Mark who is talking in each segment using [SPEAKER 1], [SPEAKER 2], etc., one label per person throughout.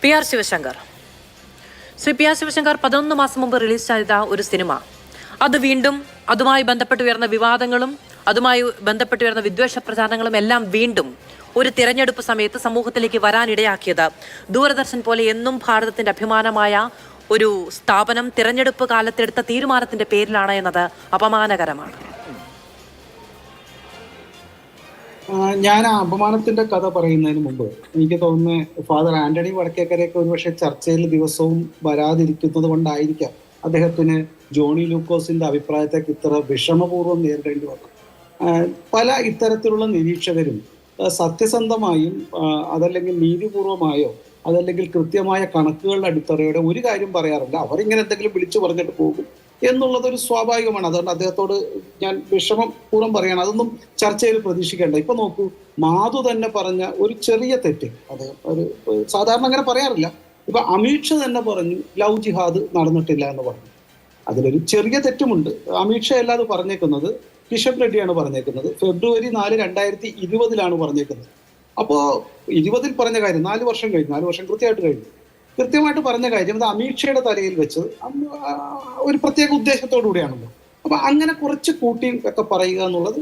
[SPEAKER 1] PR Sivasankar. Shri PR Sivasankar 11 മാസം മുമ്പ് release ചെയ്ത ഒരു സിനിമ, അത് വീണ്ടും അതുമായി ബന്ധപ്പെട്ട് ഉയർന്ന വിവാദങ്ങളും അതുമായി ബന്ധപ്പെട്ട് ഉയർന്ന വിദ്വേഷ പ്രചാരണങ്ങളും എല്ലാം വീണ്ടും ഒരു തിരഞ്ഞെടുപ്പ് സമയത്ത് സമൂഹത്തിലേക്ക് വരാനിടയാക്കിയത് ദൂരദർശൻ പോലെ എന്നും ഭാരതത്തിന്റെ അഭിമാനമായ ഒരു സ്ഥാപനം തിരഞ്ഞെടുപ്പ് കാലത്തെടുത്ത തീരുമാനത്തിന്റെ പേരിലാണ് എന്നത് അപമാനകരമാണ്.
[SPEAKER 2] ഞാൻ ആ അപമാനത്തിന്റെ കഥ പറയുന്നതിന് മുമ്പ് എനിക്ക് തോന്നുന്നത് ഫാദർ ആന്റണി വടക്കേക്കരയൊക്കെ ഒരുപക്ഷെ ചർച്ചയിൽ ദിവസവും വരാതിരിക്കുന്നത് കൊണ്ടായിരിക്കാം അദ്ദേഹത്തിന് ജോണി ലൂക്കോസിന്റെ അഭിപ്രായത്തേക്ക് ഇത്ര വിഷമപൂർവ്വം നേരിടേണ്ടി വന്നു. പല ഇത്തരത്തിലുള്ള നിരീക്ഷകരും സത്യസന്ധമായും അതല്ലെങ്കിൽ നീതിപൂർവമായോ അതല്ലെങ്കിൽ കൃത്യമായ കണക്കുകളുടെ അടിത്തറയോടെ ഒരു കാര്യം പറയാറില്ല. അവരിങ്ങനെ എന്തെങ്കിലും വിളിച്ചു പറഞ്ഞിട്ട് പോകും എന്നുള്ളതൊരു സ്വാഭാവികമാണ്. അതുകൊണ്ട് അദ്ദേഹത്തോട് ഞാൻ വിഷമപൂർവ്വം പറയണം, അതൊന്നും ചർച്ചയിൽ പ്രതീക്ഷിക്കേണ്ട. ഇപ്പൊ നോക്കൂ, മാധു തന്നെ പറഞ്ഞ ഒരു ചെറിയ തെറ്റ്, അദ്ദേഹം ഒരു സാധാരണ അങ്ങനെ പറയാറില്ല. ഇപ്പൊ അമിത് ഷാ തന്നെ പറഞ്ഞു ലവ് ജിഹാദ് നടന്നിട്ടില്ല എന്ന് പറഞ്ഞു. അതിലൊരു ചെറിയ തെറ്റുമുണ്ട്. അമിത് ഷാ അല്ലാതെ പറഞ്ഞേക്കുന്നത് കിഷൻ റെഡ്ഡിയാണ് പറഞ്ഞേക്കുന്നത്. ഫെബ്രുവരി 4, 2020 പറഞ്ഞേക്കുന്നത്. അപ്പോ 20 പറഞ്ഞ കാര്യം 4 വർഷം കഴിഞ്ഞു, 4 വർഷം കൃത്യമായിട്ട് പറഞ്ഞ കാര്യം അത് അമിത് ഷായുടെ തലയിൽ വെച്ചത് ഒരു പ്രത്യേക ഉദ്ദേശത്തോടു കൂടിയാണല്ലോ. അപ്പൊ അങ്ങനെ കുറച്ച് കൂട്ടി ഒക്കെ പറയുക എന്നുള്ളത്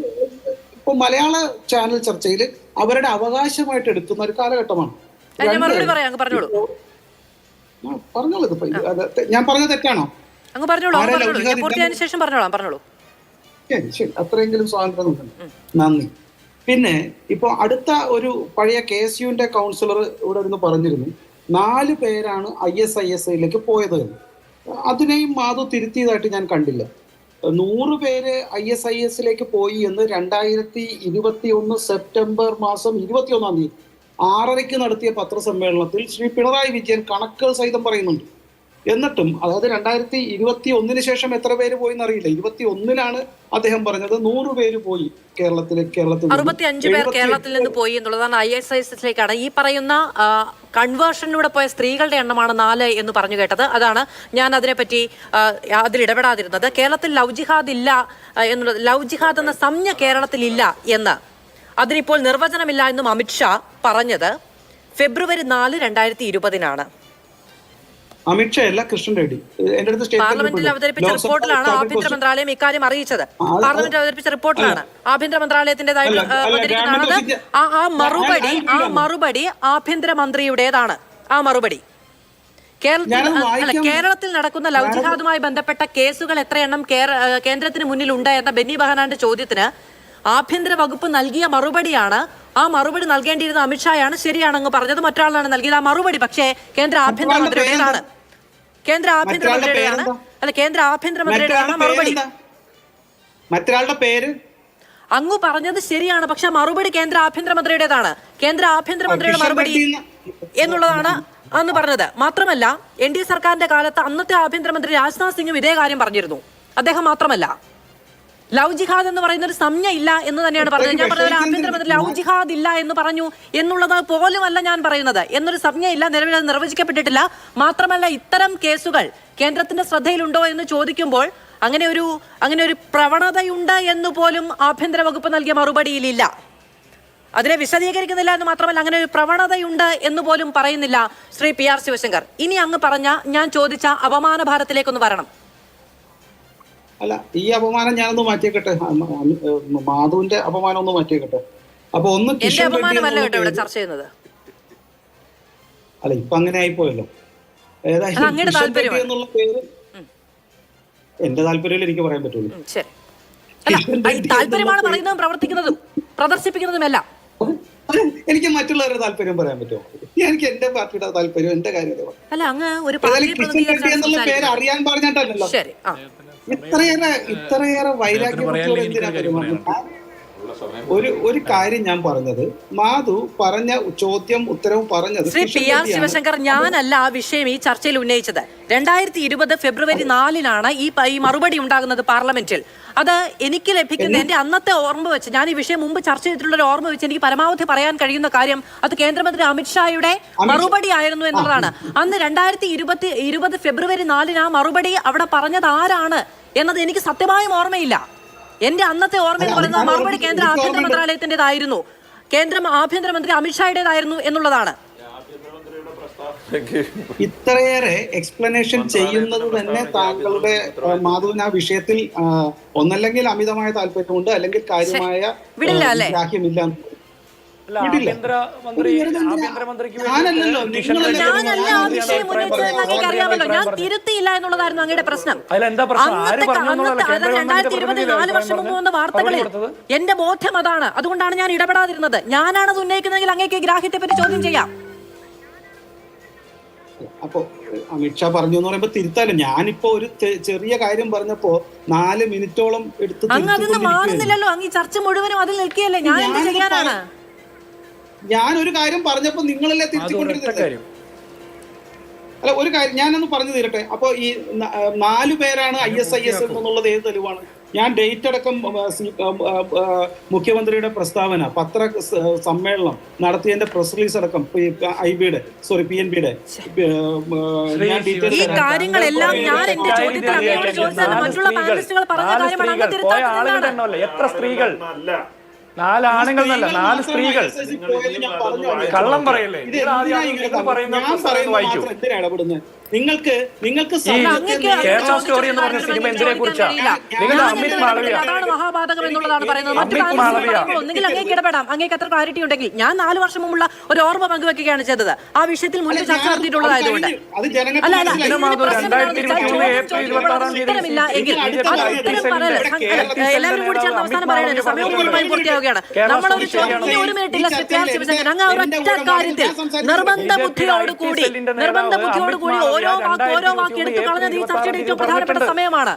[SPEAKER 2] ഇപ്പൊ മലയാള ചാനൽ ചർച്ചയിൽ അവരുടെ അവകാശമായിട്ട് എടുക്കുന്ന ഒരു കാലഘട്ടമാണ്. പറഞ്ഞോളൂ, ഞാൻ പറഞ്ഞ തെറ്റാണോ? ശരി, അത്രയെങ്കിലും സ്വാതന്ത്ര്യം ഉണ്ട്. നന്ദി. പിന്നെ ഇപ്പൊ അടുത്ത ഒരു പഴയ KSUവിന്റെ കൗൺസിലർ ഇവിടെ നിന്ന് പറഞ്ഞിരുന്നു 4 പേരാണ് ISISലേക്ക് പോയത്. അതിനെയും മാധു തിരുത്തിയതായിട്ട് ഞാൻ കണ്ടില്ല. 100 പേര് ISISലേക്ക് പോയി എന്ന് 2021 സെപ്റ്റംബർ മാസം 21 തീയതി 6:30 നടത്തിയ പത്രസമ്മേളനത്തിൽ ശ്രീ പിണറായി വിജയൻ കണക്കുകൾ സഹിതം പറയുന്നുണ്ട്. എന്നിട്ടും അതായത് 2021 ശേഷം എത്ര പേര് പോയി എന്നറിയില്ല. 21 അദ്ദേഹം പറഞ്ഞത് 100 പേര് പോയി കേരളത്തിൽ
[SPEAKER 1] 65 പേർ കേരളത്തിൽ നിന്ന് പോയി എന്നുള്ളതാണ്. ISISലേക്കാണ് ഈ പറയുന്ന കൺവേർഷനിലൂടെ പോയ സ്ത്രീകളുടെ എണ്ണമാണ് 4 എന്ന് പറഞ്ഞു കേട്ടത്. അതാണ് ഞാൻ അതിനെപ്പറ്റി അതിലിടപെടാതിരുന്നത്. കേരളത്തിൽ ലവ് ജിഹാദ് ഇല്ല എന്നുള്ളത്, ലവ് ജിഹാദ് എന്ന സംജ്ഞ കേരളത്തിൽ ഇല്ല എന്ന്, അതിനിപ്പോൾ നിർവചനമില്ല എന്നും അമിത് ഷാ പറഞ്ഞത് ഫെബ്രുവരി 4, 2020
[SPEAKER 2] അമിത് ഷാ അല്ല, കൃഷ്ണൻ റെഡ്ഡി
[SPEAKER 1] പാർലമെന്റിൽ അവതരിപ്പിച്ച റിപ്പോർട്ടിലാണ് ആഭ്യന്തര മന്ത്രാലയം ഇക്കാര്യം അറിയിച്ചത്. പാർലമെന്റിൽ അവതരിപ്പിച്ച റിപ്പോർട്ടിലാണ് ആഭ്യന്തര മന്ത്രാലയത്തിന്റേതായിട്ട് അവതരിപ്പിക്കുന്നത്. ആ മറുപടി ആഭ്യന്തരമന്ത്രിയുടേതാണ്. ആ മറുപടി കേരളത്തിൽ നടക്കുന്ന ലവ് ജിഹാദുമായി ബന്ധപ്പെട്ട കേസുകൾ എത്രയെണ്ണം കേന്ദ്രത്തിന് മുന്നിലുണ്ട് എന്ന ബെന്നി ബെഹനാന്റെ ചോദ്യത്തിന് ആഭ്യന്തര വകുപ്പ് നൽകിയ മറുപടിയാണ്. ആ മറുപടി നൽകേണ്ടിയിരുന്ന അമിത്ഷായാണ് ശരിയാണെന്ന് പറഞ്ഞത്, മറ്റൊരാളാണ് നൽകിയത്. ആ മറുപടി പക്ഷേ കേന്ദ്ര ആഭ്യന്തരമന്ത്രിയുടേതാണ്. കേന്ദ്ര ആഭ്യന്തരമന്ത്രിയുടെയാണ് മറുപടി.
[SPEAKER 2] മറ്റൊരാളുടെ പേര്
[SPEAKER 1] അങ്ങ് പറഞ്ഞത് ശരിയാണ്, പക്ഷെ മറുപടി കേന്ദ്ര ആഭ്യന്തരമന്ത്രിയുടേതാണ്. കേന്ദ്ര ആഭ്യന്തരമന്ത്രിയുടെ മറുപടി എന്നുള്ളതാണ് അന്ന് പറഞ്ഞത്. മാത്രമല്ല NDA സർക്കാരിന്റെ കാലത്ത് അന്നത്തെ ആഭ്യന്തരമന്ത്രി രാജ്നാഥ് സിംഗും ഇതേ കാര്യം പറഞ്ഞിരുന്നു. അദ്ദേഹം മാത്രമല്ല, ലവ് ജിഹാദ് എന്ന് പറയുന്ന ഒരു സംജ്ഞ ഇല്ല എന്ന് തന്നെയാണ് പറഞ്ഞത്. ഞാൻ പറഞ്ഞ ആഭ്യന്തരമന്ത്രി ലവ് ജിഹാദ് ഇല്ല എന്ന് പറഞ്ഞു എന്നുള്ളത് പോലുമല്ല ഞാൻ പറയുന്നത്. എന്നൊരു സംജ്ഞ ഇല്ല, നിലവിൽ അത് നിർവചിക്കപ്പെട്ടിട്ടില്ല. മാത്രമല്ല ഇത്തരം കേസുകൾ കേന്ദ്രത്തിന്റെ ശ്രദ്ധയിലുണ്ടോ എന്ന് ചോദിക്കുമ്പോൾ അങ്ങനെ ഒരു പ്രവണതയുണ്ട് എന്ന് പോലും ആഭ്യന്തര വകുപ്പ് നൽകിയ മറുപടിയിലില്ല. അതിനെ വിശദീകരിക്കുന്നില്ല എന്ന് മാത്രമല്ല അങ്ങനെ ഒരു പ്രവണതയുണ്ട് എന്ന് പോലും പറയുന്നില്ല ശ്രീ PR ശിവശങ്കർ. ഇനി അങ്ങ് പറഞ്ഞ ഞാൻ ചോദിച്ച അപമാന ഭാരത്തിലേക്കൊന്ന് വരണം.
[SPEAKER 2] അല്ല, ഈ അപമാനം ഞാനൊന്ന് മാറ്റിയേക്കട്ടെ, മാധുവിന്റെ അപമാനം ഒന്ന് മാറ്റിയേക്കട്ടെ. അപ്പൊ ഒന്ന്
[SPEAKER 1] ചർച്ച ചെയ്യുന്നത്
[SPEAKER 2] അല്ല, ഇപ്പൊ അങ്ങനെ ആയിപ്പോയല്ലോ. ഏതായാലും എന്നുള്ള പേര് എന്റെ താല്പര്യം എനിക്ക് പറയാൻ പറ്റുള്ളൂ.
[SPEAKER 1] താല്പര്യമാണ് പറയുന്നതും പ്രവർത്തിക്കുന്നതും പ്രദർശിപ്പിക്കുന്നതുമെല്ലാം.
[SPEAKER 2] എനിക്ക് മറ്റുള്ളവരുടെ താല്പര്യം പറയാൻ പറ്റുമോ? എനിക്ക് എന്റെ പാർട്ടിയുടെ താല്പര്യം, എന്റെ കാര്യം എന്നുള്ള പേര് അറിയാൻ പറഞ്ഞിട്ടല്ലോ. ഇത്രയേറെ വൈരാഗ്യത്തോടെ എന്തിനാ പെരുമാറുന്നത്? ഒരു കാര്യം ഞാൻ പറഞ്ഞത്, മാധു പറഞ്ഞ ചോദ്യം ഉത്തരവും പറഞ്ഞത്
[SPEAKER 1] ശ്രീ PR ശിവശങ്കർ ഞാനല്ല ആ വിഷയം ഈ ചർച്ചയിൽ ഉന്നയിച്ചത്. 2020 ഫെബ്രുവരി 4 ഈ മറുപടി ഉണ്ടാകുന്നത് പാർലമെന്റിൽ. അത് എനിക്ക് ലഭിക്കുന്ന എന്റെ അന്നത്തെ ഓർമ്മ വെച്ച്, ഞാൻ ഈ വിഷയം മുമ്പ് ചർച്ച ചെയ്തിട്ടുള്ള ഒരു ഓർമ്മ വെച്ച് എനിക്ക് പരമാവധി പറയാൻ കഴിയുന്ന കാര്യം അത് കേന്ദ്രമന്ത്രി അമിത് ഷായുടെ മറുപടി ആയിരുന്നു എന്നുള്ളതാണ്. അന്ന് 2020 ഫെബ്രുവരി 4 ആ മറുപടി അവിടെ പറഞ്ഞത് ആരാണ് എന്നത് എനിക്ക് സത്യമായും ഓർമ്മയില്ല. എന്റെ അന്നത്തെ ഓർമ്മ എന്ന് പറയുന്നത് മറുപടി കേന്ദ്ര ആഭ്യന്തര മന്ത്രാലയത്തിൻ്റെതായിരുന്നു, കേന്ദ്ര ആഭ്യന്തരമന്ത്രി അമിത് ഷായുടേതായിരുന്നു എന്നുള്ളതാണ്.
[SPEAKER 2] ഇത്രയേറെ എക്സ്പ്ലനേഷൻ ചെയ്യുന്നത് തന്നെ താങ്കളുടെ മാധവൻ ആ വിഷയത്തിൽ ഒന്നല്ലെങ്കിൽ അമിതമായ താല്പര്യമുണ്ട്, അല്ലെങ്കിൽ കാര്യമായ ഗ്രാഹ്യമില്ല. ഞാനല്ലല്ലോ,
[SPEAKER 1] ഞാനല്ല ആ വിഷയം ഉന്നയിച്ചതെന്ന് അങ്ങേക്ക് അറിയാമല്ലോ. ഞാൻ തിരുത്തിയില്ല എന്നുള്ളതായിരുന്നു അങ്ങയുടെ പ്രശ്നം. 2020 4 വർഷം മുമ്പ് വന്ന വാർത്തകളിൽ എന്റെ ബോധ്യം അതാണ്. അതുകൊണ്ടാണ് ഞാൻ ഇടപെടാതിരുന്നത്. ഞാനാണത് ഉന്നയിക്കുന്നതെങ്കിൽ അങ്ങേക്ക് ഗ്രാഹ്യത്തെ പറ്റി ചോദ്യം ചെയ്യാം.
[SPEAKER 2] അപ്പൊ അമിത്ഷാ പറഞ്ഞു എന്ന് പറയുമ്പോ തിരുത്താലോ. ഞാനിപ്പോ ഒരു ചെറിയ കാര്യം പറഞ്ഞപ്പോ 4 മിനിറ്റോളം എടുത്ത്
[SPEAKER 1] അങ്ങ് അതിന് മാറുന്നില്ലല്ലോ. അങ്ങ് ഈ ചർച്ച മുഴുവനും അതിൽ നിൽക്കുകയല്ലേ. ഞാൻ എന്ത് ചെയ്യാനാണ്?
[SPEAKER 2] ഞാനൊരു കാര്യം പറഞ്ഞപ്പോ നിങ്ങളല്ലേ തിരിച്ചുകൊണ്ടിരുന്നത്? അല്ല, ഒരു കാര്യം ഞാനൊന്ന് പറഞ്ഞു തീരട്ടെ. അപ്പൊ ഈ 4 പേരാണ് ISIS എന്നുള്ളത് ഏത് തെളിവാണ്? ഞാൻ ഡേറ്റ് അടക്കം മുഖ്യമന്ത്രിയുടെ പ്രസ്താവന, പത്ര സമ്മേളനം നടത്തിയതിന്റെ പ്രസ് റിലീസ് അടക്കം PNBയുടെ
[SPEAKER 1] ഈ കാര്യങ്ങളെല്ലാം ഞാൻ എന്റെ ചോദ്യത്തിൽ അങ്ങയോട് ചോദിച്ചാൽ മറ്റുള്ള പാനലിസ്റ്റുകൾ പറഞ്ഞ കാര്യമാണ്. അങ്ങ് തിരുത്താൻ
[SPEAKER 3] എത്ര സ്ത്രീകൾ? 4 ആണുങ്ങൾ എന്നല്ല, 4 സ്ത്രീകൾ. കള്ളം പറയല്ലേ?
[SPEAKER 2] നിങ്ങൾക്ക്
[SPEAKER 3] കേരള സ്റ്റോറി എന്ന് പറഞ്ഞ സിനിമ എന്തിനെ കുറിച്ചാണ്? നിങ്ങളുടെ അമിത് മാളവിയ
[SPEAKER 1] മഹാപാതകം എന്നുള്ളതാണ് പറയുന്നത്. ഒന്നുകിൽ അങ്ങേക്ക് ഇടപെടാം, അങ്ങേക്ക് അത്ര ക്ലാരിറ്റി ഉണ്ടെങ്കിൽ. ഞാൻ 4 വർഷം മുമ്പുള്ള ഒരു ഓർമ്മ പങ്കുവെക്കുകയാണ് ചെയ്തത്. ആ വിഷയത്തിൽ മുൻപ് ചർച്ച നടത്തിയിട്ടുള്ളതായതുകൊണ്ട്. ഉത്തരമില്ല എങ്കിൽ എല്ലാവരും കൂടി ചേർന്ന് അവസാനം പറയണല്ലോ. സമയം പൂർണ്ണമായും പൂർത്തിയാവുകയാണ്. നമ്മളൊരു ചോദ്യം 1 മിനിറ്റില്ല. ശിവശങ്കരൻ, അങ്ങ് ഒരൊറ്റ കാര്യത്തിൽ നിർബന്ധ ബുദ്ധിയോടുകൂടി ഓരോ വാക്ക് എടുത്തു കളഞ്ഞത് ഈ ചർച്ചയുടെ ഏറ്റവും പ്രധാനപ്പെട്ട സമയമാണ്.